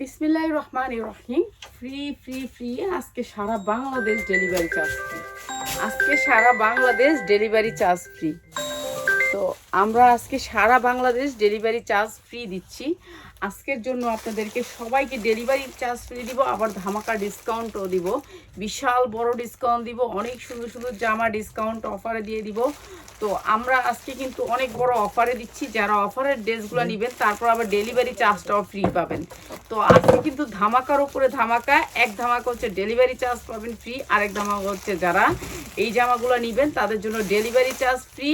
বিসমিল্লাহির রহমানির রহিম। Free free free আজকে সারা বাংলাদেশ ডেলিভারি চার্জ ফ্রি। আজকে সারা বাংলাদেশ ডেলিভারি চার্জ ফ্রি। তো আমরা আজকে সারা বাংলাদেশ ডেলিভারি চার্জ ফ্রি দিচ্ছি। আজকের জন্য আপনাদেরকে সবাইকে ডেলিভারি চার্জ ফ্রি দিব, আবার ধামাকা ডিসকাউন্টও দিব। বিশাল বড় ডিসকাউন্ট দিব, অনেক সুন্দর সুন্দর জামা ডিসকাউন্ট অফারে দিয়ে দিব। তো আমরা আজকে কিন্তু অনেক বড় অফারে দিচ্ছি, যারা অফারের ড্রেসগুলো নেবেন তারপর আবার ডেলিভারি চার্জটাও ফ্রি পাবেন। তো আজকে কিন্তু ধামাকার উপরে ধামাকা। এক ধামাকা হচ্ছে ডেলিভারি চার্জ পাবেন ফ্রি, আরেক ধামাকা হচ্ছে যারা এই জামাগুলো নেবেন তাদের জন্য ডেলিভারি চার্জ ফ্রি,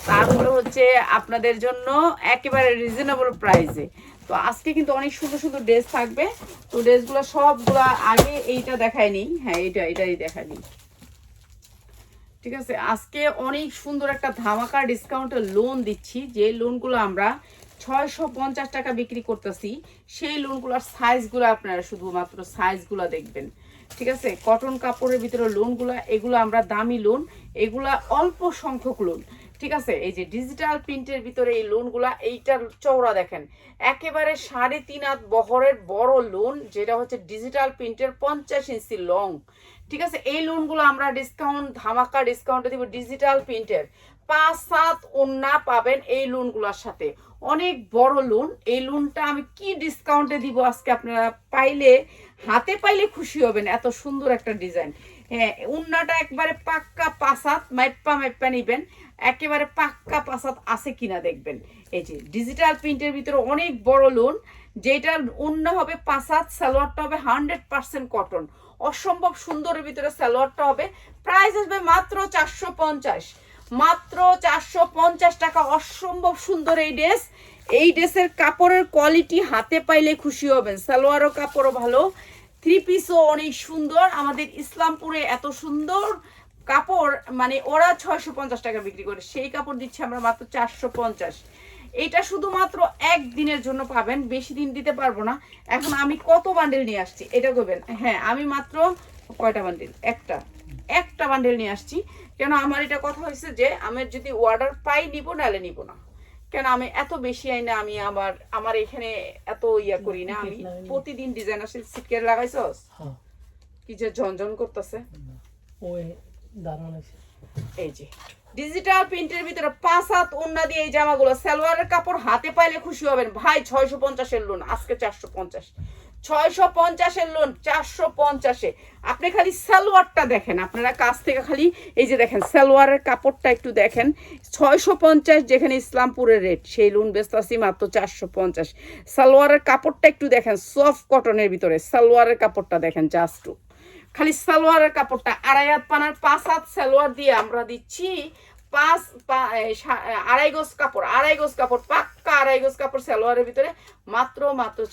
তারপরে হচ্ছে আপনাদের জন্য একেবারে রিজনেবল প্রাইসে। তো আজকে কিন্তু অনেক সুন্দর সুন্দর ড্রেস থাকবে। তো ড্রেসগুলো সবগুলো আগে এইটা দেখায়নি, হ্যাঁ এটাই দেখায়নি, ঠিক আছে। আজকে অনেক সুন্দর একটা ধামাকা ডিসকাউন্টের লোন দিচ্ছি, যে লোনগুলো আমরা 650 টাকা বিক্রি করতেছি। সেই লোনগুলোর সাইজগুলো আপনারা শুধুমাত্র সাইজগুলো দেখবেন, ঠিক আছে। কটন কাপড়ের ভিতরে লোনগুলো, এগুলো আমরা দামি লোন, এগুলা অল্প সংখ্যক লোন, ঠিক আছে। এই যে ডিজিটাল প্রিন্টের ভিতরে এই লোনগুলা, এইটার চওড়া দেখেন একেবারে 3.5 হাত বহরের বড় লোন, যেটা হচ্ছে ডিজিটাল প্রিন্টের 50 ইঞ্চি লং, ঠিক আছে। এই লোনগুলো আমরা ডিসকাউন্ট ধামাকা ডিসকাউন্টে দিব। ডিজিটাল প্রিন্টের 5-7 ওন্না পাবেন এই লোনগুলোর সাথে, অনেক বড় লোন। এই লোনটা আমি কি ডিসকাউন্টে দিব আজকে, আপনারা পাইলে হাতে পাইলে খুশি হবেন, এত সুন্দর একটা ডিজাইন। হ্যাঁ, ওন্নাটা একবারে পাক্কা 5-7 মাইপ্পা নিবেন, একেবারে পাক্কা 5-7 আছে কিনা দেখবেন। এই যে ডিজিটাল প্রিন্টের ভিতরে অনেক বড় লোন, যেটার ওন্না হবে 5-7, সালোয়ারটা হবে 100% কটন, অসম্ভব সুন্দরের ভিতরে সালোয়ারটা হবে। প্রাইস আসবে মাত্র 450, মাত্র 450 টাকা। অসম্ভব সুন্দর এই ড্রেস। এই ড্রেসের কাপড়ের কোয়ালিটি হাতে পাইলে খুশি হবেন। সালোয়ারও কাপড়ও ভালো, থ্রি পিসও অনেক সুন্দর। আমাদের ইসলামপুরে এত সুন্দর কাপড় মানে ওরা 650 টাকা বিক্রি করে, সেই কাপড় দিচ্ছি আমরা মাত্র 450। এটা শুধুমাত্র একদিনের জন্য পাবেন, বেশি দিন দিতে পারবো না। এখন আমি কত বান্ডেল নিয়ে আসছি এটা করবেন, হ্যাঁ আমি মাত্র কয়টা বান্ডেল, একটা বান্ডেল নিয়ে আসছি। কেন আমার এটা কথা হয়েছে যে আমি যদি অর্ডার পাই নিব, নাহলে নিব না। কেন আমি এত বেশি আই না, আমি আমার এখানে এত ইয়া করি না। আমি প্রতিদিন ডিজাইনার সিটকেট লাগাইছস, কি যে ঝনঝন করতেছে। ওই দারুণ আছে। এই যে ডিজিটাল প্রিন্টের ভিতরে 5-7 ওন্না দিয়ে এই জামাগুলো, সালোয়ারের কাপড় হাতে পাইলে খুশি হবেন ভাই। 650 এর লোন, আজকে 450, 650 এর লোন 450-এ। আপনি খালি সালোয়ারটা দেখেন, আপনারা কাছ থেকে খালি এই যে দেখেন সালোয়ারের কাপড়টা একটু দেখেন। 650 যেখানে ইসলামপুরের রেট, সেই লোন বেচতাছি মাত্র 450। সালোয়ারের কাপড়টা একটু দেখেন, সফট কটনের ভিতরে সালোয়ারের কাপড়টা দেখেন, জাস্ট খালি সালোয়ারের কাপড়টা 2.5 হাত পানার 5 হাত সালোয়ার দিয়ে আমরা দিচ্ছি 2.5 গজ কাপড়, 2.5 গজ কাপড়, পাক্কা 2.5 গজ কাপড় সালোয়ারের ভিতরে মাত্র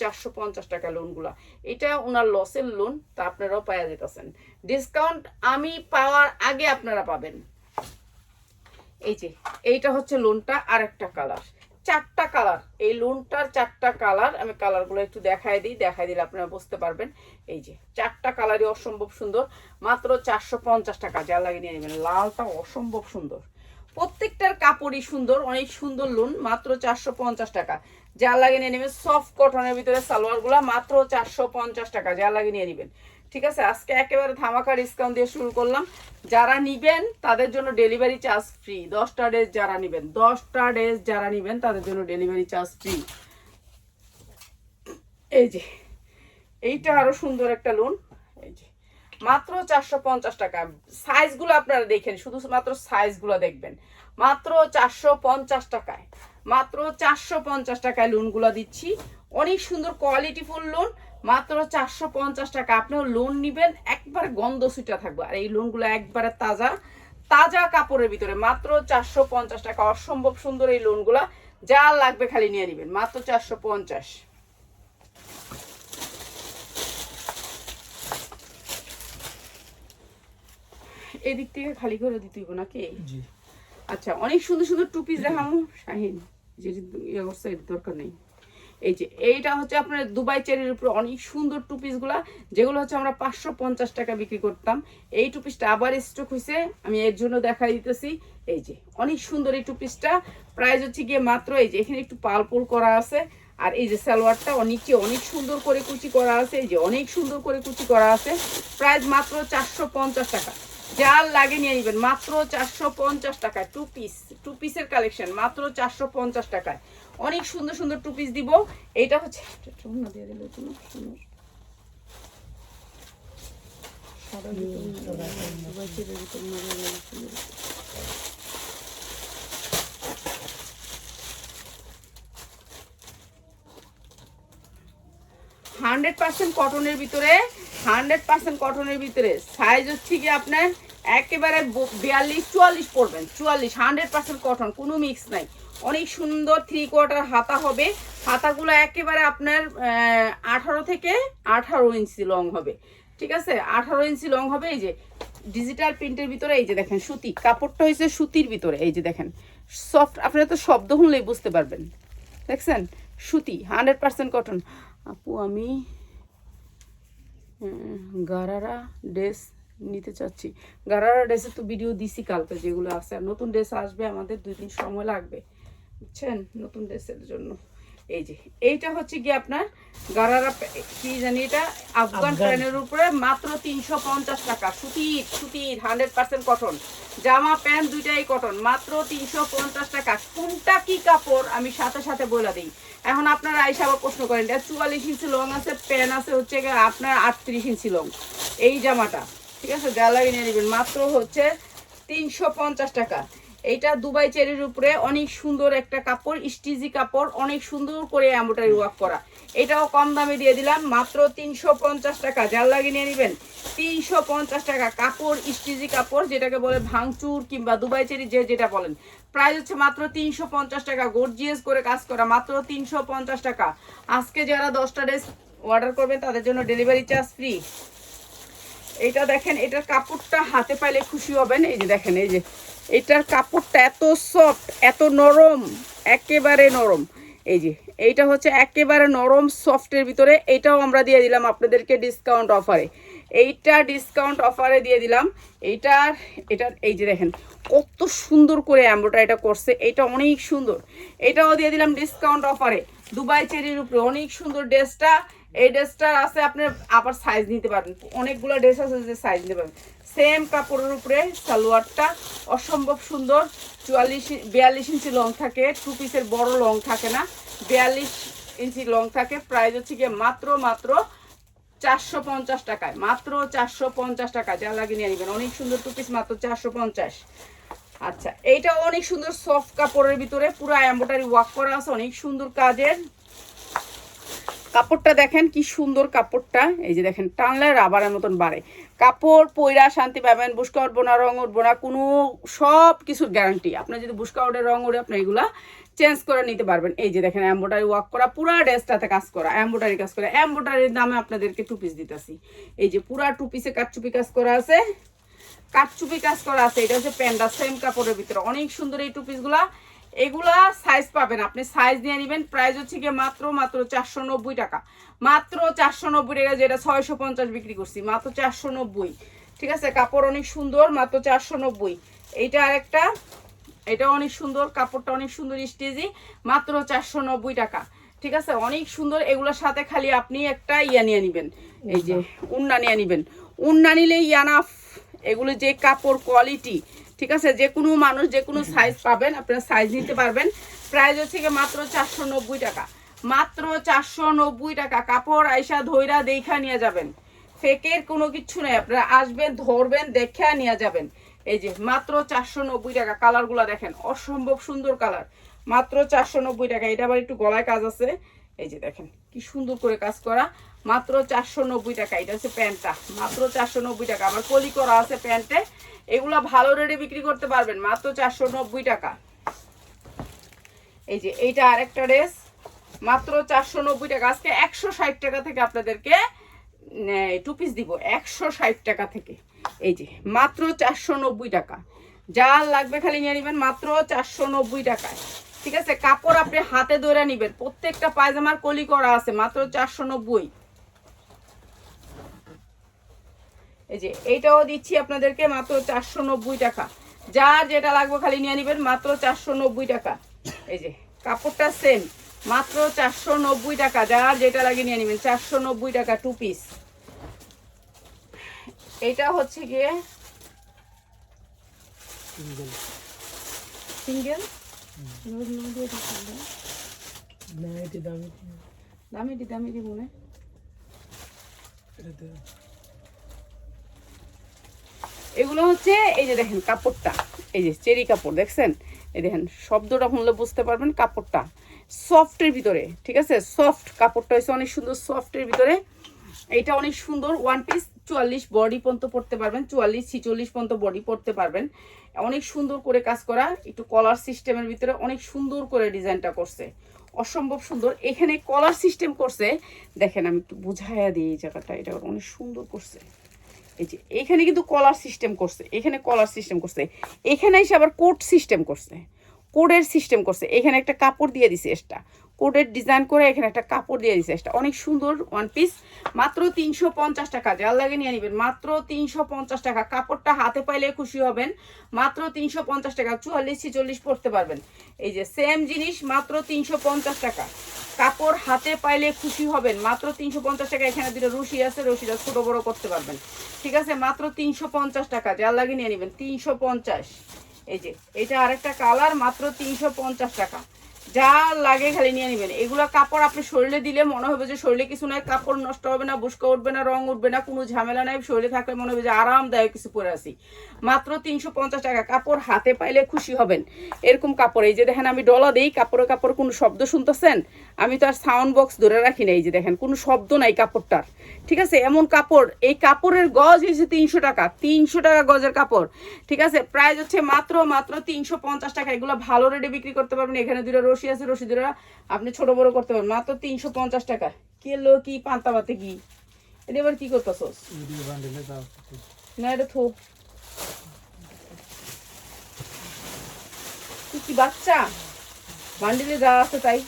450 টাকা লোনগুলা। এটা ওনার লসের লোন, তা আপনারাও পাওয়া যেতেছেন। ডিসকাউন্ট আমি পাওয়ার আগে আপনারা পাবেন। এই যে এইটা হচ্ছে লোনটা, আর একটা কালার, 4টা কালার। এই লোনটার 4টা কালার, আমি কালারগুলো একটু দেখাই দিলে আপনারা বুঝতে পারবেন। এই যে 4টা কালারই অসম্ভব সুন্দর, মাত্র 450 টাকা। যা লাগে নিয়ে নেবেন। লালটা অসম্ভব সুন্দর, প্রত্যেকটার কাপড়ই সুন্দর, অনেক সুন্দর লোন, মাত্র 450 টাকা। যা লাগে নিয়ে নেবেন। সফট কটনের ভিতরে সালোয়ারগুলো মাত্র 450 টাকা। যা লাগে নিয়ে নেবেন, ঠিক আছে। আজকে একেবারে ধামাকা ডিসকাউন্ট দিয়ে শুরু করলাম। যারা নিবেন তাদের জন্য ডেলিভারি চার্জ ফ্রি। 10টা ড্রেস যারা নিবেন, 10টা ড্রেস যারা নিবেন তাদের জন্য ডেলিভারি চার্জ ফ্রি। এই যে এইটা আরো সুন্দর একটা লোন, এই যে মাত্র 450 টাকা। সাইজগুলো আপনারা দেখেন, শুধুমাত্র সাইজগুলো দেখবেন। মাত্র 450 টাকায়, মাত্র 450 টাকায় লোনগুলো দিচ্ছি। অনেক সুন্দর কোয়ালিটিফুল লোন, মাত্র 450 টাকা। আপনিও লোন নিবেন, একবার গন্ধ ছুটা থাকবে। আর এই লোনগুলো একবারে তাজা তাজা কাপড়ের ভিতরে, মাত্র 450 টাকা। অসম্ভব সুন্দর এই লোনগুলা, যা লাগবে খালি নিয়ে নেবেন, মাত্র 450। এদিক থেকে খালি করে দিতে হইব নাকি? আচ্ছা, অনেক সুন্দর সুন্দর টু পিস দেখামু শাহিন, যেটি ইয়ে করছে এর দরকার নেই। এই যে এইটা হচ্ছে আপনার দুবাই চেরির উপরে অনেক সুন্দর টু পিসগুলা, যেগুলো হচ্ছে আমরা 550 টাকা বিক্রি করতাম। এই টু পিসটা আবার স্টক হয়েছে, আমি এর জন্য দেখাই দিতেছি। এই যে অনেক সুন্দর এই টু পিসটা, প্রাইস হচ্ছে গিয়ে মাত্র, এই যে এখানে একটু পালপুল করা আছে, আর এই যে সালোয়ারটা নিচে অনেক সুন্দর করে কুচি করা আছে, এই যে অনেক সুন্দর করে কুচি করা আছে। প্রাইস মাত্র 450 টাকা। যার লাগে নিয়ে নেবেন মাত্র 450 টাকায়। টু পিসের কালেকশন মাত্র 450 টাকায়। অনেক সুন্দর সুন্দর টু পিস দিব। এইটা হচ্ছে দিয়ে দিলে সুন্দর 100% কটনের ভিতরে, 100% কটনের ভিতরে। সাইজ হচ্ছে কি আপনার একেবারে 42-44 পড়বেন, 44। 100% কটন, কোনো মিক্স নাই। অনেক সুন্দর 3/4 হাতা হবে। হাতাগুলো একেবারে আপনার 18 থেকে 18 ইঞ্চি লং হবে, ঠিক আছে? 18 ইঞ্চি লং হবে। এই যে ডিজিটাল প্রিন্টের ভিতরে, এই যে দেখেন সুতি, কাপড়টা হয়েছে সুতির ভিতরে। এই যে দেখেন সফট, আপনারা তো শব্দ শুনলেই বুঝতে পারবেন। দেখছেন সুতি, 100% কটন। আপু আমি গারারা ড্রেস নিতে চাচ্ছি। গারারা ড্রেসের তো ভিডিও দিছি কালকে, যেগুলো আছে। আর নতুন ড্রেস আসবে, আমাদের 2 দিন সময় লাগবে, বুঝছেন, নতুন ড্রেসের জন্য। এই যে এইটা হচ্ছে কি আপনার গারারা, কি জানি এটা, আফগান প্যান্টের উপরে মাত্র 350 টাকা। সুতির, সুতির 100% কটন। জামা প্যান্ট দুইটাই কটন, মাত্র 350 টাকা। কোনটা কি কাপড় আমি সাথে সাথে বলে দিই। এখন আপনারা আইসা আবার প্রশ্ন করেন, এটা 44 ইঞ্চি লং আছে, প্যান্ট আছে হচ্ছে আপনার 38 ইঞ্চি লং। এই জামাটা, ঠিক আছে, যা লাগে নিয়ে নেবেন, মাত্র হচ্ছে 350 টাকা। এইটা দুবাই চেরির উপরে অনেক সুন্দর একটা কাপড়, স্টিজি কাপড়, অনেক সুন্দর করে এমব্রয়ডারি ওয়ার্ক করা। এটাও কম দামে দিয়ে দিলাম, মাত্র 350 টাকা। যার লাগে নিয়ে নেবেন 350 টাকা। কাপড় স্টিজি কাপড়, যেটাকে বলে ভাঙচুর কিংবা দুবাই চেরি, যে যেটা বলেন। প্রাইস হচ্ছে মাত্র 350 টাকা। গর্জিয়াস করে কাজ করা, মাত্র 350 টাকা। আজকে যারা 10টা ড্রেস অর্ডার করবেন তাদের জন্য ডেলিভারি চার্জ ফ্রি। এটা দেখেন, এটার কাপড়টা হাতে পাইলে খুশি হবেন। এই যে দেখেন, এই যে এটার কাপড়টা এত সফট, এত নরম, একেবারে নরম। এই যে এইটা হচ্ছে একেবারে নরম সফটের ভিতরে। এইটাও আমরা দিয়ে দিলাম আপনাদেরকে ডিসকাউন্ট অফারে। এইটা ডিসকাউন্ট অফারে দিয়ে দিলাম। এটার এই যে দেখেন কত সুন্দর করে এমব্রয়ডারিটা করছে, এটা অনেক সুন্দর। এটাও দিয়ে দিলাম ডিসকাউন্ট অফারে। দুবাই চেরির উপরে অনেক সুন্দর ড্রেসটা। এই ড্রেসটার আছে আপনার আবার সাইজ নিতে পারবেন, অনেকগুলো ড্রেস আছে যে সাইজ নিতে পারবেন। সেম কাপড়ের উপরে সালোয়ারটা অসম্ভব সুন্দর। 42 ইঞ্চি লং থাকে, টু পিসের বড় লং থাকে না, 42 ইঞ্চি লং থাকে। প্রাইস হচ্ছে গিয়ে মাত্র 450 টাকায়, মাত্র 450 টাকা। যা লাগে নিয়ে নেবেন, অনেক সুন্দর টু পিস, মাত্র 450। আচ্ছা, এইটা অনেক সুন্দর সফট কাপড়ের ভিতরে, পুরো এমব্রয়ডারি ওয়ার্ক করা আছে, অনেক সুন্দর কাজের। কাপড়টা দেখেন কি সুন্দর কাপড়টা। এই যে দেখেন টানলে রাবারের মতন বাড়ে। কাপড় পয়রা শান্তি পাবেন, বুসকা উঠবো না, রং উঠবো না, কোনো সব কিছুর গ্যারান্টি। আপনার যদি বুসকা উঠে, রং উঠে, আপনি এগুলা চেঞ্জ করে নিতে পারবেন। এই যে দেখেন এমব্রয়ডারি ওয়ার্ক করা, পুরা ড্রেসটাতে কাজ করা, এমব্রয়ডারি কাজ করা। এমব্রয়ডারির দামে আপনাদেরকে টু পিস দিতেছি। এই যে পুরা টু পিসে কাটচুপি কাজ করা আছে, কাটচুপি কাজ করা আছে। এটা হচ্ছে প্যান্ডা, সেম কাপড়ের ভিতরে, অনেক সুন্দর এই টু পিসগুলা। এগুলা সাইজ পাবেন, আপনি সাইজ নিয়ে নেবেন। প্রাইস হচ্ছে গিয়ে মাত্র 490 টাকা, মাত্র 490 টাকা। যেটা 650 বিক্রি করছি, মাত্র 490, ঠিক আছে। কাপড় অনেক সুন্দর, মাত্র 490। এইটা আরেকটা, এটা অনেক সুন্দর, কাপড়টা অনেক সুন্দর স্টেজি, মাত্র 490 টাকা, ঠিক আছে। অনেক সুন্দর। এগুলোর সাথে খালি আপনি একটা ইয়া নিয়ে নেবেন, এই যে উন্না নিয়ে নেবেন। উন্না নিলেই ইয়ানাফ। এগুলো যে কাপড় কোয়ালিটি, ঠিক আছে, যে কোনো মানুষ যে কোনো সাইজ পাবেন, আপনারা সাইজ নিতে পারবেন। প্রাইস হচ্ছে গিয়ে মাত্র 490 টাকা, মাত্র 490 টাকা। কাপড় আইসা ধইরা দেখা নিয়ে যাবেন, ফেকের কোনো কিছু নেই। আপনারা আসবেন, ধরবেন, দেখে নিয়ে যাবেন। এই যে মাত্র 490 টাকা। কালারগুলো দেখেন, অসম্ভব সুন্দর কালার, মাত্র 490 টাকা। এটা আবার একটু গলায় কাজ আছে, এই যে দেখেন কি সুন্দর করে কাজ করা, মাত্র 490 টাকা। এটা হচ্ছে প্যান্টটা, মাত্র 490 টাকা। আবার কলি করা আছে প্যান্টে। এগুলা ভালো রেটে বিক্রি করতে পারবেন, মাত্র 490 টাকা। এই যে এইটা আরেকটা ড্রেস, মাত্র 490 টাকা। আজকে 160 টাকা থেকে আপনাদেরকে টু পিস দিব, 160 টাকা থেকে। এই যে মাত্র 490 টাকা। যা লাগবে খালি নিয়ে নেবেন, মাত্র 490 টাকায়, ঠিক আছে। কাপড় আপনি হাতে ধরে নেবেন। প্রত্যেকটা পায়জামার কলি করা আছে, মাত্র 490। এই যে এইটাও দিচ্ছি আপনাদেরকে মাত্র 490 টাকা। যার যেটা লাগবে খালি নিয়ে নেবেন, মাত্র 490 টাকা। এই যে কাপড়টা সেম, মাত্র 490 টাকা, যার যেটা লাগে নিয়ে নেবেন। 490 টাকা 2 পিস। এটা হচ্ছে গিয়ে সিঙ্গেল। না এটি দামি দামি মনে। এগুলো হচ্ছে এই যে দেখেন কাপড়টা, এই যে চেরি কাপড় দেখছেন, এই দেখেন শব্দটা শুনলে বুঝতে পারবেন। কাপড়টা সফটের ভিতরে, ঠিক আছে, সফট কাপড়টা হচ্ছে অনেক সুন্দর সফটের ভিতরে। এটা অনেক সুন্দর ওয়ান পিস। 44 বডি পর্যন্ত পড়তে পারবেন, 44-46 পর্যন্ত বডি পড়তে পারবেন। অনেক সুন্দর করে কাজ করা, একটু কলার সিস্টেমের ভিতরে অনেক সুন্দর করে ডিজাইনটা করছে, অসম্ভব সুন্দর। এখানে কলার সিস্টেম করছে, দেখেন আমি একটু বুঝাইয়া দিই এই জায়গাটা, এটা অনেক সুন্দর করছে। এই যে এখানে কিন্তু কলার সিস্টেম করছে, এখানে কলার সিস্টেম করছে, এখানে এসে আবার কোড সিস্টেম করছে, কোডের সিস্টেম করছে। এখানে একটা কাপড় দিয়ে দিছে, এটা কোডের ডিজাইন করে এখানে একটা কাপড় দিয়ে দিছে। এটা অনেক সুন্দর ওয়ান পিস, মাত্র 350 টাকা। যার লাগে নিয়ে নেবেন, মাত্র 350 টাকা। কাপড়টা হাতে পাইলে খুশি হবেন, মাত্র 350 টাকা। 44-46 পড়তে পারবেন। এই যে সেম জিনিস, মাত্র 350 টাকা। কাপড় হাতে পাইলে খুশি হবেন, মাত্র 350 টাকা। এখানে দুটো রশি আছে, রশিটা ছোট বড় করতে পারবেন, ঠিক আছে, মাত্র 350 টাকা। যার লাগে নিয়ে নেবেন 350। এই যে এটা আরেকটা কালার, মাত্র 350 টাকা। যা লাগে খালি নিয়ে নেবেন। এগুলো কাপড় আপনি শরীরে দিলে মনে হবে যে শরীরে কিছু নাই, কাপড় নষ্ট হবে না, বুস্কা উঠবে না, রং উঠবে না, কোনো ঝামেলা নাই। শরীরে থাকলে মনে হবে যে আরামদায়ক কিছু পরে আসি। মাত্র 350 টাকা। কাপড় হাতে পাইলে খুশি হবেন, এরকম কাপড়। এই যে দেখেন আমি ডলা দিই, কাপড়ে কাপড় কোনো শব্দ শুনতেছেন? আমি তো আর সাউন্ড বক্স ধরে রাখি না। এই যে দেখেন কোনো শব্দ নাই কাপড়টার, ঠিক আছে, এমন কাপড়। এই কাপড়ের গজ হচ্ছে 300 টাকা, 300 টাকা গজের কাপড়, ঠিক আছে। প্রাইস হচ্ছে মাত্র 350 টাকা। এগুলো ভালো রেটে বিক্রি করতে পারবেন। এখানে দুটো রশি আছে, রশি দুটো আপনি ছোট বড় করতে পারবেন, মাত্র 350 টাকা। কেলো কি পান্তা পাতে কি, এটা এবার কি করতেছস? না এটা থো, তুই কি বাচ্চা? বান্ডিলে যা আছে তাই।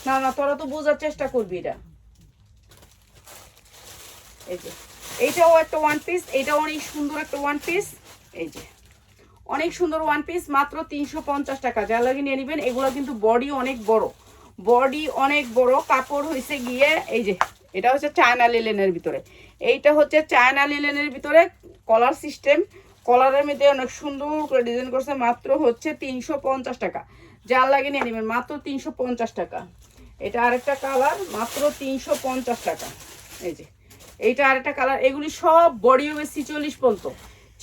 না না, তোরা তো বোঝার চেষ্টা করবি। এটা এই যে এইটাও একটা ওয়ান পিস, এটাও অনেক সুন্দর একটা ওয়ান পিস। এই যে অনেক সুন্দর ওয়ান পিস, মাত্র 350 টাকা। যা লাগে নিয়ে নেবেন। এগুলো কিন্তু বডি অনেক বড়, বডি অনেক বড়। কাপড় হয়েছে গিয়ে এই যে এটা হচ্ছে চায়না লিলেনের ভিতরে, এইটা হচ্ছে চায়না লিলেনের ভিতরে কলার সিস্টেম। কলারের মধ্যে অনেক সুন্দর করে ডিজাইন করছে, মাত্র হচ্ছে 350 টাকা। যার লাগে নিয়ে নেবেন, মাত্র 350 টাকা। এটা আরেকটা কালার, মাত্র 350 টাকা। এই যে এইটা আরেকটা কালার। এগুলি সব বডি হবে 46 পর্যন্ত,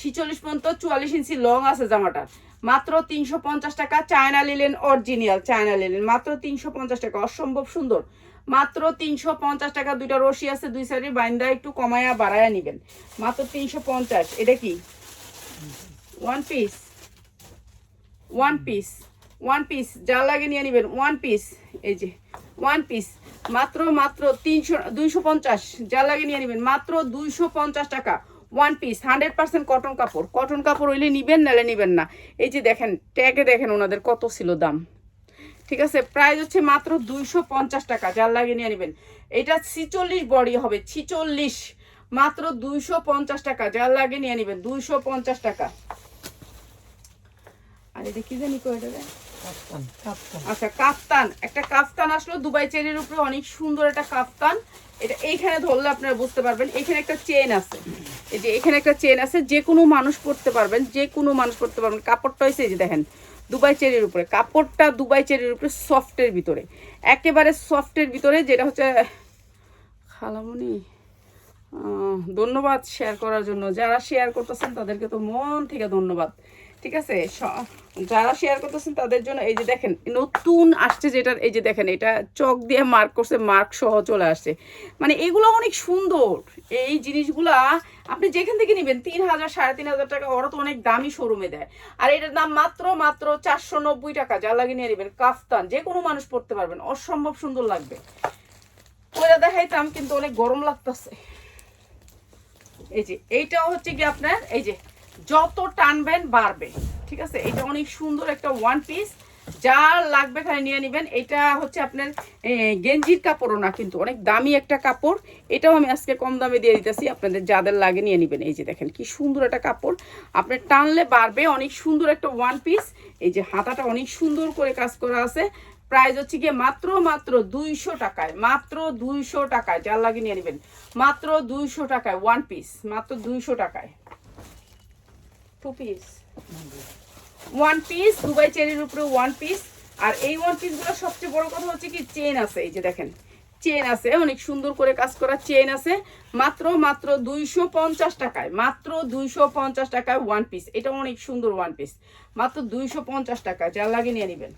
46 পর্যন্ত। 44 ইঞ্চি লং আছে জামাটা, মাত্র 350 টাকা। China linen original China linen, মাত্র 350 টাকা। অসম্ভব সুন্দর, মাত্র 350 টাকা। দুইটা রশি আছে দুই সাইডে, বাইন্দা একটু কমায়া বাড়ায়া নিবেন, মাত্র 350। এটা কি one piece? One piece, one piece. যা লাগে নিয়ে নেবেন, ওয়ান পিস। এই যে ওয়ান পিস, মাত্র 250। যা লাগে নিয়ে নেবেন, মাত্র 250 টাকা। ওয়ান পিস 100% কটন কাপড়, কটন কাপড় হইলে নিবেন, নাহলে নিবেন না। এই যে দেখেন ট্যাগে দেখেন ওনাদের কত ছিল দাম, ঠিক আছে। প্রাইস হচ্ছে মাত্র 250 টাকা। যার লাগে নিয়ে নেবেন। এটা 46 বডি হবে, 46, মাত্র 250 টাকা। যার লাগে নিয়ে নেবেন, 250 টাকা। আর এটা কি জানি কয় টাকা? আচ্ছা কাফতান, একটা কাফতান আসলো দুবাই চেরির উপরে, অনেক সুন্দর একটা কাফতান। এটা এইখানে ধরলে আপনারা বুঝতে পারবেন। এখানে একটা চেন আছে, এই যে এখানে একটা চেন আছে, যে কোনো মানুষ পড়তে পারবেন, যে কোনো মানুষ পড়তে পারবেন। কাপড়টা হয়েছে এই যে দেখেন দুবাই চেরির উপরে, কাপড়টা দুবাই চেরির উপরে সফটের ভিতরে, একেবারে সফটের ভিতরে। যেটা হচ্ছে খালামণি, ধন্যবাদ শেয়ার করার জন্য। যারা শেয়ার করতেছেন তাদেরকে তো মন থেকে ধন্যবাদ, ঠিক আছে। যারা শেয়ার করতেছেন তাদের জন্য। এই যে দেখেন নতুন আসছে যেটা, এই যে দেখেন এটা চক দিয়ে মার্ক করছে, মার্ক সহ চলে আসছে। মানে এগুলো অনেক সুন্দর। এই জিনিসগুলা আপনি যেখান থেকে নেবেন 3000 3500 টাকা, ওরা তো অনেক দামি শোরুমে দেয়। আর এটার দাম মাত্র 490 টাকা। যা লাগে নিয়ে নেবেন। কাফতান যে কোনো মানুষ পড়তে পারবেন, অসম্ভব সুন্দর লাগবে। ওইটা দেখাইতাম কিন্তু অনেক গরম লাগতেছে। এই যে এইটাও হচ্ছে কি আপনার, এই যে যত টানবেন বাড়বে, ঠিক আছে। এটা অনেক সুন্দর একটা ওয়ান পিস, যার লাগবে খালি নিয়ে নেবেন। এটা হচ্ছে আপনার গেঞ্জির কাপড়ও না, কিন্তু অনেক দামি একটা কাপড়। এটাও আমি আজকে কম দামে দিয়ে দিতেছি আপনাদের, যাদের লাগে নিয়ে নেবেন। এই যে দেখেন কি সুন্দর একটা কাপড়, আপনার টানলে বাড়বে। অনেক সুন্দর একটা ওয়ান পিস। এই যে হাতাটা অনেক সুন্দর করে কাজ করা আছে। প্রাইস হচ্ছে গিয়ে মাত্র মাত্র 200 টাকায়, মাত্র 200 টাকায়, যার লাগে নিয়ে নেবেন মাত্র 200 টাকায় ওয়ান পিস, মাত্র 200 টাকায় two piece, one piece Dubai চেরির উপরে ওয়ান পিস। আর এই ওয়ান পিসগুলো সবচেয়ে বড় কথা হচ্ছে কি চেন আছে, এই যে দেখেন চেন আছে, অনেক সুন্দর করে কাজ করা চেন আছে, মাত্র মাত্র 250 টাকায়, মাত্র 250 টাকায় ওয়ান পিস। এটা অনেক সুন্দর ওয়ান পিস, মাত্র 250 টাকায়, যার লাগে নিয়ে নেবেন।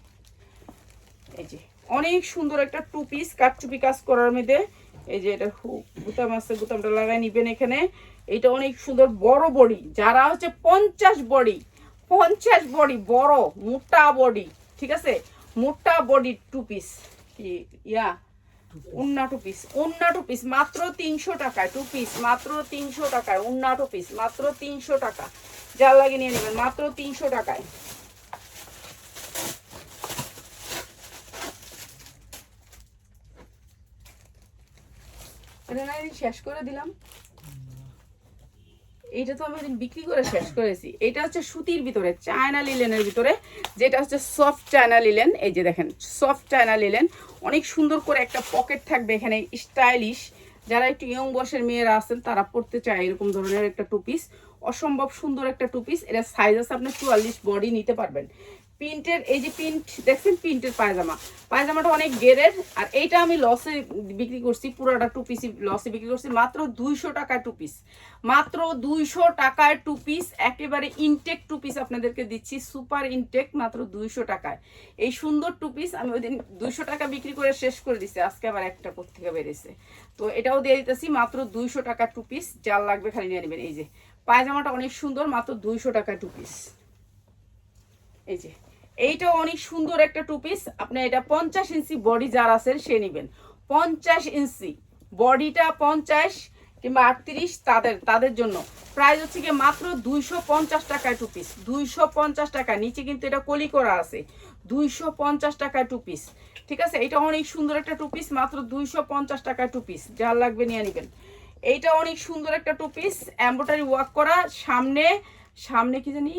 এই যে অনেক সুন্দর একটা টু পিস কাটচুপি কাজ করার মধ্যে, এই যে এটা বুতাম আছে, বুতামটা লাগাই নিবেন এখানে। এটা অনেক সুন্দর বড় বডি, যারা হচ্ছে 50 বডি, 50 বডি বড় মোটা বডি, ঠিক আছে, মোটা বডি টু পিস, কি ইয়া উন্না টু পিস, উন্না টু পিস মাত্র 300 টাকায় টু পিস, মাত্র 300 টাকায় উন্না টু পিস, মাত্র 300 টাকা, যার লাগে নিয়ে নেবেন মাত্র 300 টাকায়। শেষ করে দিলাম, এইটা তো আমি বিক্রি করে শেষ করেছি। এটা হচ্ছে সুতির ভিতরে চায়না লিলেনের ভিতরে, যেটা হচ্ছে সফট চায়না লিলেন। এই যে দেখেন সফট চায়না লিলেন, অনেক সুন্দর করে একটা পকেট থাকবে এখানে, স্টাইলিশ। যারা একটু ইয়ং বয়সের মেয়েরা আছেন তারা পড়তে চায় এরকম ধরনের একটা টু পিস, অসম্ভব সুন্দর একটা টু পিস। এটা সাইজ আছে আপনি 44 বডি নিতে পারবেন। প্রিন্টের এই যে প্রিন্ট দেখছেন, প্রিন্টের পায়জামা, পায়জামাটা অনেক গেরের। আর এইটা আমি লসে বিক্রি করছি, পুরোটা টু পিসই লসে বিক্রি করছি, মাত্র 200 টাকায় টু পিস, মাত্র 200 টাকায় টু পিস, একেবারে ইনটেক টু পিস আপনাদেরকে দিচ্ছি, সুপার ইনটেক, মাত্র 200 টাকায়। এই সুন্দর টু পিস আমি ওই দিন 200 টাকা বিক্রি করে শেষ করে দিচ্ছি, আজকে আবার একটা কোত্থেকে বেরিয়েছে, তো এটাও দিয়ে দিতেছি মাত্র 200 টাকা টু পিস, যার লাগবে খালি নিয়ে নেবেন। এই যে পায়জামাটা অনেক সুন্দর, মাত্র 200 টাকা টু পিস। এই যে এইটা অনেক সুন্দর একটা টু পিস, আপনি এটা 50 ইঞ্চি বডি যার আছেন সে নেবেন, 50 ইঞ্চি বডিটা 50 কিংবা 38 তাদের জন্য প্রাইস হচ্ছে কি মাত্র 250 টাকায় টু পিস, 250 টাকা, নিচে কিন্তু এটা কলি করা আছে, 250 টাকায় টু পিস, ঠিক আছে। এটা অনেক সুন্দর একটা টু পিস, মাত্র 250 টাকায় টু পিস, যার লাগবে নিয়ে নেবেন। এইটা অনেক সুন্দর একটা টু পিস, এমব্রয়ডারি ওয়ার্ক করা, সামনে সামনে কি জানি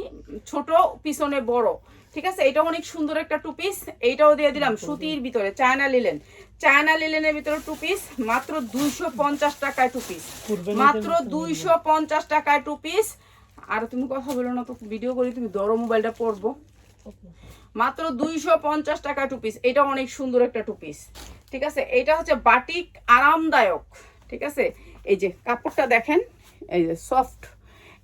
ছোট, পিছনে বড়, ঠিক আছে। এটা অনেক সুন্দর একটা টু পিস, এইটাও দিয়ে দিলাম সুতির ভিতরে চায়না লিলেন, চায়না লিলেনের ভিতরে টু পিস, মাত্র 250 টাকায় টু পিস, মাত্র 250 টাকায় টু পিস। আর তুমি কথা বলো না তো, ভিডিও করি, তুমি ধরো মোবাইলটা পড়বো, মাত্র 250 টাকা টু পিস। এটা অনেক সুন্দর একটা টু পিস, ঠিক আছে। এটা হচ্ছে বাটিক, আরামদায়ক, ঠিক আছে। এই যে কাপড়টা দেখেন, এই যে সফট,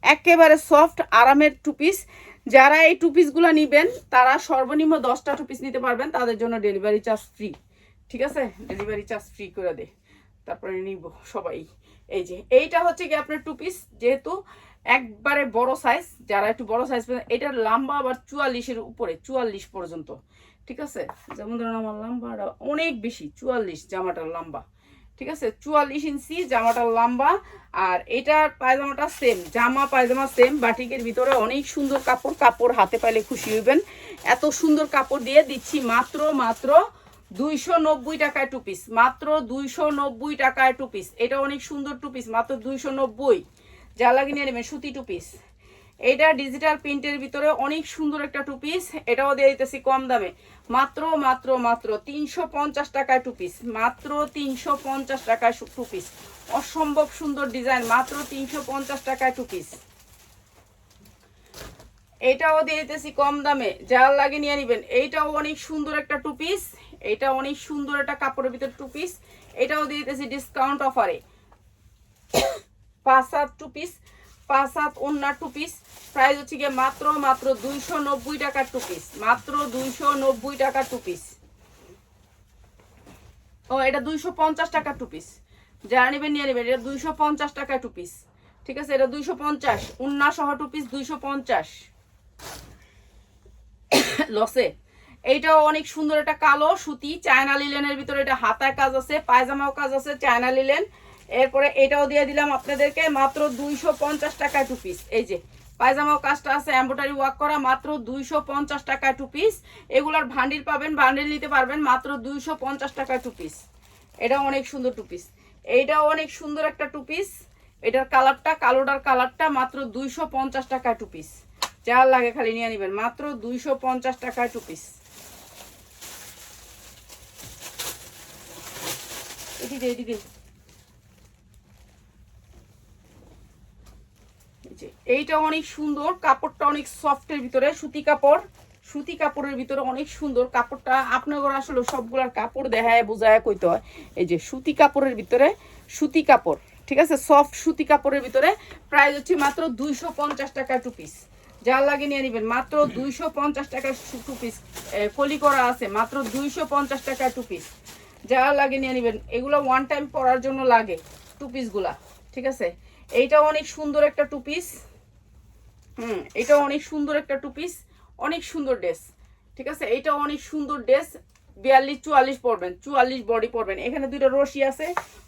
একেবারে সফট আরামের টু পিস। যারা এই টু পিসগুলো নেবেন তারা সর্বনিম্ন 10টা টু পিস নিতে পারবেন, তাদের জন্য ডেলিভারি চার্জ ফ্রি, ঠিক আছে, ডেলিভারি চার্জ ফ্রি করে দে, তারপরে নিব সবাই। এই যে এইটা হচ্ছে কি আপনার টু পিস, যেহেতু একবারে বড় সাইজ, যারা একটু বড় সাইজ, এটার লম্বা আবার 44-এর উপরে, 44 পর্যন্ত, ঠিক আছে। যেমন ধরুন আমার লম্বাটা অনেক বেশি, 44 জামাটার লম্বা, ঠিক আছে, 44 ইঞ্চি জামাটার লম্বা। আর এটার পায়জামাটা সেম, জামা পায়জামা সেম, বাটিকের ভিতরে অনেক সুন্দর কাপড়, কাপড় হাতে পাইলে খুশি হইবেন, এত সুন্দর কাপড় দিয়ে দিচ্ছি মাত্র মাত্র 290 টাকায় টু পিস, মাত্র 290 টাকায় টু পিস। এটা অনেক সুন্দর টু পিস, মাত্র 290, যা লাগে নিয়ে নেবেন, সুতি টু পিস। এটা ডিজিটাল প্রিন্টের ভিতরে অনেক সুন্দর একটা টু পিস, এটাও দিয়ে দিতেছি কম দামে, মাত্র মাত্র মাত্র 350 টাকায় টু পিস, মাত্র 350 টাকায় টু পিস, অসম্ভব সুন্দর ডিজাইন, মাত্র 350 টাকায় টু পিস। এটাও দিয়ে দিতেছি কম দামে, যার লাগে নিয়ে নেবেন। এইটাও অনেক সুন্দর একটা টু পিস, এটা অনেক সুন্দর একটা কাপড়ের ভিতরে টু পিস, এটাও দিয়ে দিতেছি ডিসকাউন্ট অফারে, 5-7 টু পিস, 5-7 ওন্না টু পিস, প্রাইস হচ্ছে গিয়ে মাত্র মাত্র 290 টাকার টু পিস, মাত্র 290 টাকার টু পিস। ও এটা 250 টাকার টু পিস, যারা নেবেন নিয়ে নেবেন, এটা 250 টাকার টু পিস, ঠিক আছে। এটা 250 ওন্না সহ টু পিস, 250 লসে। এইটাও অনেক সুন্দর একটা কালো সুতি চায়না লিলেনের ভিতরে, এটা হাতায় কাজ আছে, পায়জামাও কাজ আছে, চায়না লিলেন। এরপরে এটাও দিয়ে দিলাম আপনাদেরকে মাত্র 250 টাকায় টু পিস। এই যে পায়জামাও কাজটা আছে, এমব্রয়ডারি ওয়ার্ক করা, মাত্র 250 টাকায় টু পিস। এগুলার ভান্ডিল পাবেন, ভান্ডিল নিতে পারবেন, মাত্র 250 টাকায় টু পিস। এটাও অনেক সুন্দর টু পিস, এইটাও অনেক সুন্দর একটা টু পিস। এটার কালারটা, কালোটার কালারটা, মাত্র 250 টাকায় টু পিস, যার লাগে খালি নিয়ে নেবেন, মাত্র 250 টাকায় টু পিস। এদিকে এদিকে এইটা অনেক সুন্দর, কাপড়টা অনেক সফটের ভিতরে, সুতি কাপড়, সুতি কাপড়ের ভিতরে অনেক সুন্দর কাপড়টা। আপনার আসলে সবগুলার কাপড় দেখায় বোঝায় কইতে হয়। এই যে সুতি কাপড়ের ভিতরে, সুতি কাপড়, ঠিক আছে, সফট সুতি কাপড়ের ভিতরে। প্রাইস হচ্ছে মাত্র 250 টাকা টু পিস। যার লাগে নিয়ে নেবেন মাত্র 250 টাকা টু পিস। কলি করা আছে মাত্র 250 টাকা টু পিস। যার লাগে নিয়ে নেবেন, এগুলো ওয়ান টাইম পরার জন্য লাগে টু পিসগুলা, ঠিক আছে। এইটা অনেক সুন্দর একটা টু পিস। এটা অনেক সুন্দর একটা টু পিস, অনেক সুন্দর ড্রেস, ঠিক আছে। এইটা অনেক সুন্দর ড্রেস। 42-44 পরবেন, 44 বডি পরবেন। এখানে দুইটা রশি আছে,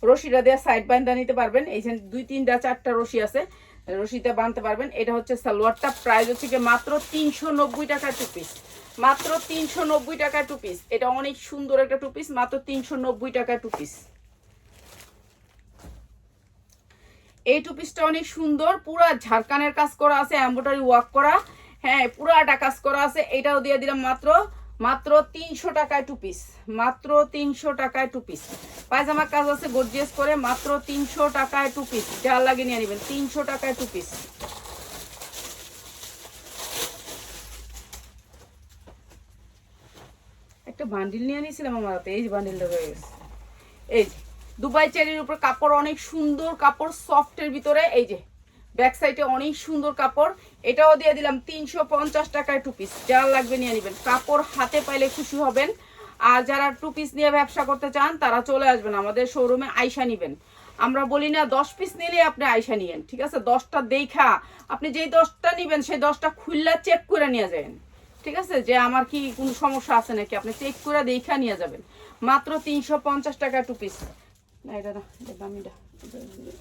রশিটা দিয়ে সাইড বান্ধা নিতে পারবেন। এইখানে 2-3-4টা রশি আছে, রশিতে বাঁধতে পারবেন। এটা হচ্ছে সালোয়ারটা। প্রাইস হচ্ছে কি মাত্র 390 টাকা টু পিস, মাত্র 390 টাকা টু পিস। এটা অনেক সুন্দর একটা টু পিস, মাত্র 390 টাকা টু পিস। এই টু পিসটা অনেক সুন্দর, পুরা ঝাড়খানের কাজ করা আছে, এমব্রয়ডারি ওয়ার্ক করা, হ্যাঁ পুরাটা কাজ করা আছে। এটাও দিয়ে দিলাম মাত্র 300 টাকায় টু পিস, মাত্র 300 টাকায় টু পিস। পায়জামার কাজ আছে গর্জিয়াস করে, মাত্র 300 টাকায় টু পিস। যা লাগে নিয়ে নেবেন, 300 টাকায় টু পিস। একটা বান্ডিল নিয়ে নিয়েছিলাম আমার হাতে, এই যে বান্ডিলটা হয়ে গেছে। এই যে দুবাই চেরির উপর কাপড়, অনেক সুন্দর কাপড়, সফটের ভিতরে। এই যে ব্যাক সাইডে অনেক সুন্দর কাপড়। এটাও দিয়ে দিলাম 350 টাকায় টু পিস। যার লাগবে নিয়ে নেবেন, কাপড় হাতে পাইলে খুশি হবেন। আর যারা টু পিস নিয়ে ব্যবসা করতে চান তারা চলে আসবেন আমাদের শোরুমে, আইসা নিবেন। আমরা বলি না 10 পিস নিলে আপনি আইসা নিয়েন, ঠিক আছে। 10টা দেখা আপনি যেই 10টা নিবেন সেই 10টা খুললা চেক করে নিয়ে যাবেন, ঠিক আছে, যে আমার কি কোনো সমস্যা আছে নাকি, আপনি চেক করে দেখা নিয়ে যাবেন। মাত্র 350 টাকা টু পিস। না এটা না, এটা দামিটা,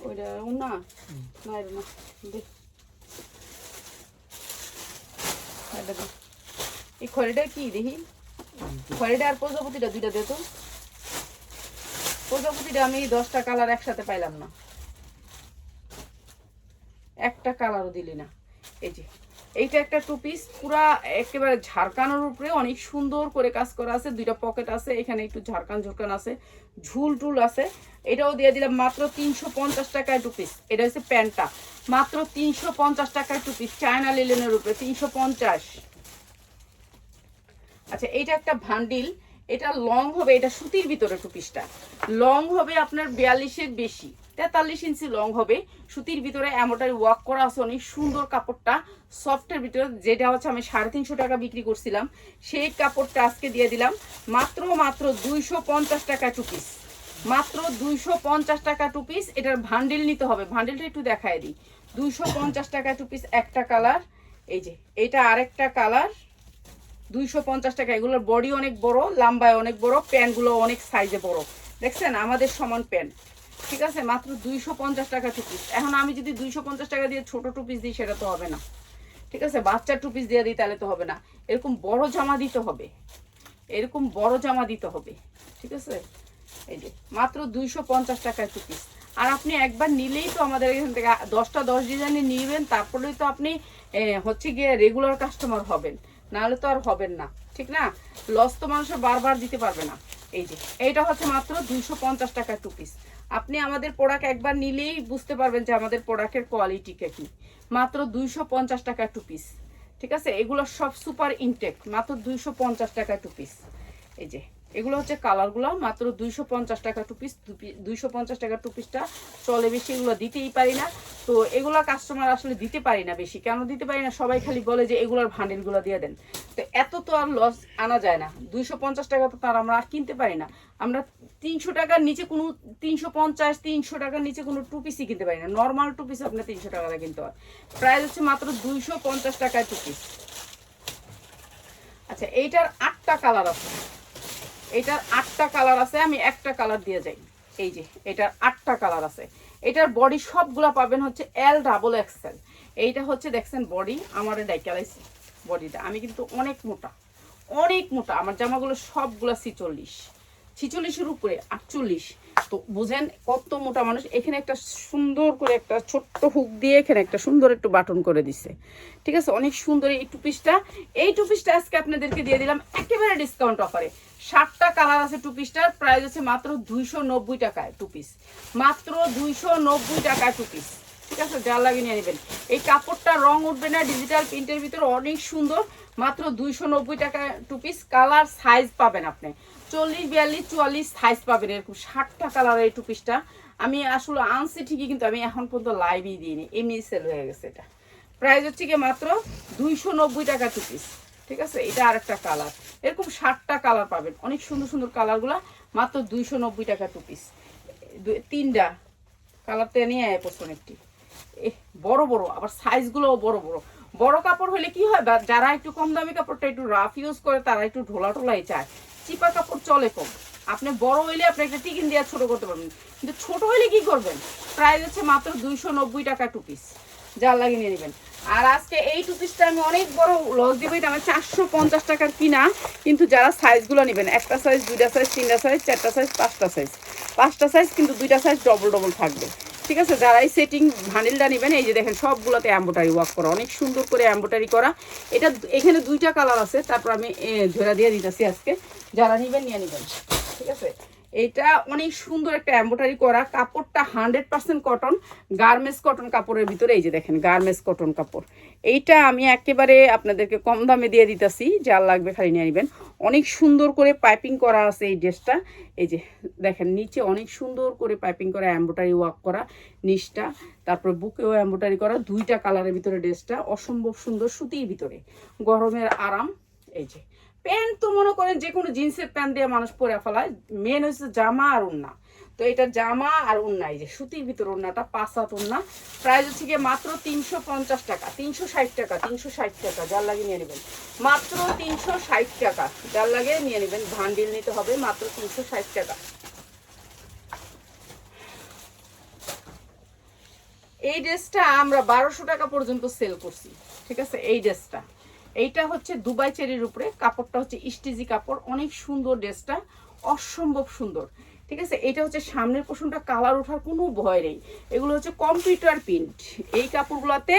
ওইটা না, না এটা না, দেখ এই খড়িটা কি দেখি, খড়িটা আর প্রজাপতিটা দুইটা দে তো। প্রজাপতিটা আমি 10টা কালার একসাথে পাইলাম না, একটা কালারও দিলি না। এই যে এইটা একটা টু পিস, পুরা একেবারে ঝাড়কানোর উপরে অনেক সুন্দর করে কাজ করা আছে। দুইটা পকেট আছে, এখানে একটু ঝাড়কান ঝুরকান আছে, ঝুল টুল আছে। এটাও দিয়ে দিলাম মাত্র 350 টাকায় টু পিস। এটা হচ্ছে প্যান্টটা, মাত্র 350 টাকায় টু পিস, চায়না লিলেনের উপরে 350। আচ্ছা এইটা একটা ভান্ডিল, এটা লং হবে, এটা সুতির ভিতরে টু পিসটা লং হবে আপনার 42-এর বেশি, 43 ইঞ্চি লং হবে। সুতির ভিতরে এমব্রয়ডারি ওয়ার্ক করা আছে, অনেক সুন্দর কাপড়টা, সফটের ভিতরে। যেটা হচ্ছে আমি 350 টাকা বিক্রি করছিলাম, সেই কাপড়টা আজকে দিয়ে দিলাম মাত্র 250 টাকা টু পিস, মাত্র 250 টাকা টু পিস। এটার ভান্ডিল নিতে হবে, ভান্ডিলটা একটু দেখায় দিই। 250 টাকা টু পিস, একটা কালার। এই যে এটা আরেকটা কালার, 250 টাকা। এগুলোর বডি অনেক বড়, লম্বায় অনেক বড়, প্যান্টগুলো অনেক সাইজে বড়, দেখছেন আমাদের সমান প্যান্ট, ঠিক আছে। মাত্র 250 টাকা টু পিস। এখন আমি যদি 250 টাকা দিয়ে ছোট টু পিস দিই সেটা তো হবে না, ঠিক আছে। বাচ্চার টু পিস দিয়ে দিই তাহলে তো হবে না, এরকম বড় জামা দিতে হবে, এরকম বড় জামা দিতে হবে, ঠিক আছে। এই যে মাত্র 250 টাকায় টু পিস। আর আপনি একবার নিলেই তো আমাদের এখান থেকে 10টা 10 ডিজাইনে নিবেন, তারপরেই তো আপনি হচ্ছে গিয়ে রেগুলার কাস্টমার হবেন, নাহলে তো আর হবেন না, ঠিক না। লস তো মানুষের বারবার দিতে পারবে না। এই যে এইটা হচ্ছে মাত্র 250 টাকা টু পিস। আপনি আমাদের প্রোডাক্ট একবার নিলেই বুঝতে পারবেন যে আমাদের প্রোডাক্টের কোয়ালিটিটা কি। মাত্র 250 টাকা টু পিস, ঠিক আছে। এগুলো সব সুপার ইনটেক, মাত্র 250 টাকা টু পিস। এই যে এগুলো হচ্ছে কালারগুলো, মাত্র 250 টাকা টু পিস। 250 টাকা টু পিসটা চলে বেশি, এগুলো দিতেই পারি না। তো এগুলো কাস্টমার আসলে দিতে পারি না বেশি, কেন দিতে পারি না, সবাই খালি বলে যে এগুলোর ভান্ডেলগুলো দিয়ে দেন। তো এত তো আর লস আনা যায় না, 250 টাকা তো তার আমরা আর কিনতে পারি না। আমরা 300 টাকার নিচে কোনো 350-300 টাকার নিচে কোনো টু পিসই কিনতে পারি না। নর্মাল টু পিস আপনার 300 টাকা কিনতে হয়। প্রাইস হচ্ছে মাত্র 250 টাকায় টু পিস। আচ্ছা এইটার 8টা কালার আছে, এটার 8টা কালার আছে, আমি একটা কালার দিয়ে যাই। এই যে এটার 8টা কালার আছে। এটার বডি সবগুলা পাবেন হচ্ছে L XXL। এইটা হচ্ছে দেখছেন বডি, আমার ডাইকালাইছি বডিটা, আমি কিন্তু অনেক মোটা, অনেক মোটা। আমার জামাগুলো সবগুলা 46-46-এর উপরে, 48। তো বুঝেন কত মোটা মানুষ। এখানে একটা সুন্দর করে একটা ছোট্ট হুক দিয়ে এখানে একটা সুন্দর একটু বাটন করে দিছে, ঠিক আছে, অনেক সুন্দর এই টু পিসটা আজকে আপনাদেরকে দিয়ে দিলাম একেবারে ডিসকাউন্ট অফারে। 60টা কালার আছে টু পিসটার, প্রাইস আছে মাত্র 290 টাকায় টু পিস, মাত্র 290 টাকায় টু পিস, ঠিক আছে, যা লাগে নিয়ে নেবেন। এই কাপড়টা রং উঠবে না, ডিজিটাল প্রিন্টের ভিতরে অনেক সুন্দর, মাত্র 290 টাকায় টু পিস। কালার সাইজ পাবেন আপনি 40, 42, 44 সাইজ পাবেন এরকম। 60টা কালার এই টু পিসটা আমি আসলে আনছি ঠিকই, কিন্তু আমি এখন পর্যন্ত লাইভই দিইনি, এমনি সেল হয়ে গেছে। এটা প্রাইস হচ্ছে কি মাত্র 290 টাকা টু পিস, ঠিক আছে। এটা আরেকটা কালার, এরকম 60টা কালার পাবেন, অনেক সুন্দর সুন্দর কালারগুলো, মাত্র 290 টাকা টু পিস। 3টা কালারতে নিয়ে পছন্দ একটি বড় বড়, আবার সাইজগুলোও বড় বড়। বড় কাপড় হলে কি হয়, যারা একটু কম দামি কাপড়টা একটু রাফ ইউজ করে তারা একটু ঢোলা ঢোলাই চায়, চিপা কাপড় চলে কম। আপনি বড় হইলে আপনি একটা টিকিন দিয়ে ছোট করতে পারবেন, কিন্তু ছোট হইলে কি করবেন, প্রাইস হচ্ছে মাত্র 290 টাকা টু পিস, যা লাগিয়ে নিয়ে নেবেন। আর আজকে এই টু পিসটা আমি অনেক বড় লস দিব, এটা আমার 450 টাকার কিনা, কিন্তু যারা সাইজগুলো নেবেন, একটা সাইজ, 2টা সাইজ, 3টা সাইজ, 4টা সাইজ, 5টা সাইজ, কিন্তু 2টা সাইজ ডবল ডবল থাকবে, ঠিক আছে। যারা এই সেটিং ভানিলটা নেবেন, এই যে দেখেন সবগুলোতে এমব্রয়ডারি ওয়ার্ক করা, অনেক সুন্দর করে এমব্রয়ডারি করা। এটা এখানে 2টা কালার আছে, তারপর আমি ধরে দিয়ে দিতেছি আজকে, যারা নেবেন নিয়ে নেবেন, ঠিক আছে। এটা অনেক সুন্দর একটা এমব্রয়ডারি করা, কাপড়টা 100% কটন, গার্মেন্টস কটন কাপড়ের ভিতরে, এই যে দেখেন গার্মেন্টস কটন কাপড়। এইটা আমি একেবারে আপনাদেরকে কম দামে দিয়ে দিতেছি, যার লাগবে খালি নিয়ে নেবেন। অনেক সুন্দর করে পাইপিং করা আছে এই ড্রেসটা, এই যে দেখেন নিচে অনেক সুন্দর করে পাইপিং করা, এমব্রয়ডারি ওয়ার্ক করা নিচটা, তারপর বুকেও এমব্রয়ডারি করা, 2টা কালারের ভিতরে ড্রেসটা অসম্ভব সুন্দর, সুতির ভিতরে, গরমের আরাম। এই যে প্যান্ট তো মনে করেন যে কোনো জিন্সের প্যান্ট দিয়ে মানুষ পরে ফেলায়, মেন হচ্ছে জামা আর ওড়না। তো এটা জামা আর ওড়না, এই যে সুতির ভিতর ওড়নাটা, 5 হাত ওড়না, প্রাইস হচ্ছে গিয়ে মাত্র 350 টাকা, 360 টাকা, 360 টাকা, যার লাগে নিয়ে নেবেন, মাত্র 360 টাকা, যার লাগে নিয়ে নেবেন। ভান্ডিল নিতে হবে, মাত্র 360 টাকা। এই ড্রেসটা আমরা 1200 টাকা পর্যন্ত সেল করছি, ঠিক আছে। এই ড্রেসটা, এইটা হচ্ছে দুবাই চেরির উপরে, কাপড়টা হচ্ছে স্টিজি কাপড়, অনেক সুন্দর ড্রেসটা, অসম্ভব সুন্দর, ঠিক আছে। এটা হচ্ছে সামনের পোর্শনটা কালার ওঠার কোনো ভয় নেই, এগুলো হচ্ছে কম্পিউটার প্রিন্ট। এই কাপড়গুলোতে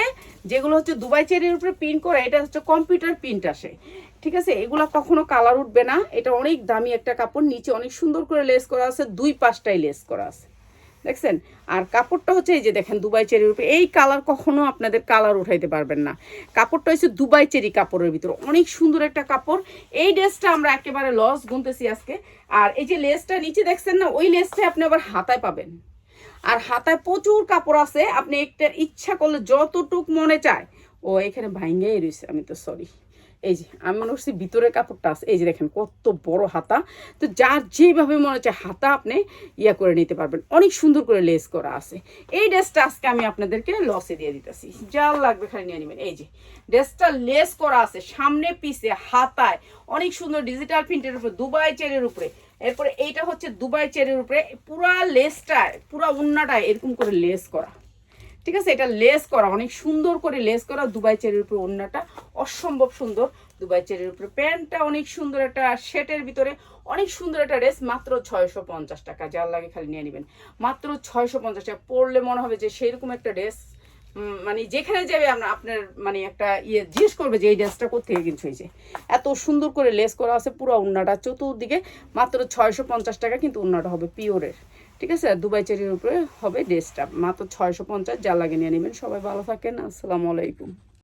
যেগুলো হচ্ছে দুবাই চেরির উপরে প্রিন্ট করা, এটা হচ্ছে কম্পিউটার প্রিন্ট আসে, ঠিক আছে। এগুলো কখনো কালার উঠবে না, এটা অনেক দামি একটা কাপড়, নিচে অনেক সুন্দর করে লেস করা আছে, 2 পাশটাই লেস করা আছে, দেখছেন। আর কাপড়টা হচ্ছে এই যে দেখেন দুবাই চেরির উপরে, এই কালার কখনো আপনাদের কালার উঠাইতে পারবেন না। কাপড়টা হচ্ছে দুবাই চেরি কাপড়ের ভিতরে, অনেক সুন্দর একটা কাপড়। এই ড্রেসটা আমরা একেবারে লস গুনতেছি আজকে। আর এই যে লেসটা নিচে দেখছেন না, ওই লেসটা আপনি আবার হাতায় পাবেন, আর হাতায় প্রচুর কাপড় আছে, আপনি একটা ইচ্ছা করলে যতটুক মনে চায়। ও এখানে ভাঙ্গেই রয়েছে, আমি তো সরি। এই যে আমি মনে করছি ভিতরের কাপড়টা আছে, এই যে দেখেন কত বড় হাতা। তো যার যেভাবে মনে হচ্ছে হাতা আপনি ইয়া করে নিতে পারবেন, অনেক সুন্দর করে লেস করা আছে। এই ড্রেসটা আজকে আমি আপনাদেরকে লসে দিয়ে দিতেছি, যার লাগবে খালি নিয়ে নেবেন। এই যে ড্রেসটা লেস করা আছে সামনে পিছে হাতায়, অনেক সুন্দর ডিজিটাল প্রিন্টের উপরে, দুবাই চেরির উপরে। এরপরে এইটা হচ্ছে দুবাই চেরির উপরে, পুরা লেসটায়, পুরা ওন্নাটায় এরকম করে লেস করা, ঠিক আছে। এটা লেস করা, অনেক সুন্দর করে লেস করা, দুবাই চেরির উপরে ওড়নাটা অসম্ভব সুন্দর, দুবাই চেরির উপরে প্যান্টটা অনেক সুন্দর একটা শেটের ভিতরে, অনেক সুন্দর একটা ড্রেস, মাত্র 650 টাকা, যার লাগে খালি নিয়ে নেবেন, মাত্র 650 টাকা। পরলে মনে হবে যে সেরকম একটা ড্রেস, মানে যেখানে যাবে আপনার মানে একটা ইয়ে জিজ্ঞেস করবে যে এই ড্রেসটা কোথেকে কিনছো, হয়েছে এত সুন্দর করে লেস করা আছে পুরো ওড়নাটা চতুর্দিকে, মাত্র 650 টাকা, কিন্তু ওড়নাটা হবে পিওরের, ঠিক আছে। দুবাই চেরির উপরে হবে ড্রেসটা, মাত্র 650, যা লাগে নিয়ে নেবেন। সবাই ভালো থাকেন, আসসালামু আলাইকুম।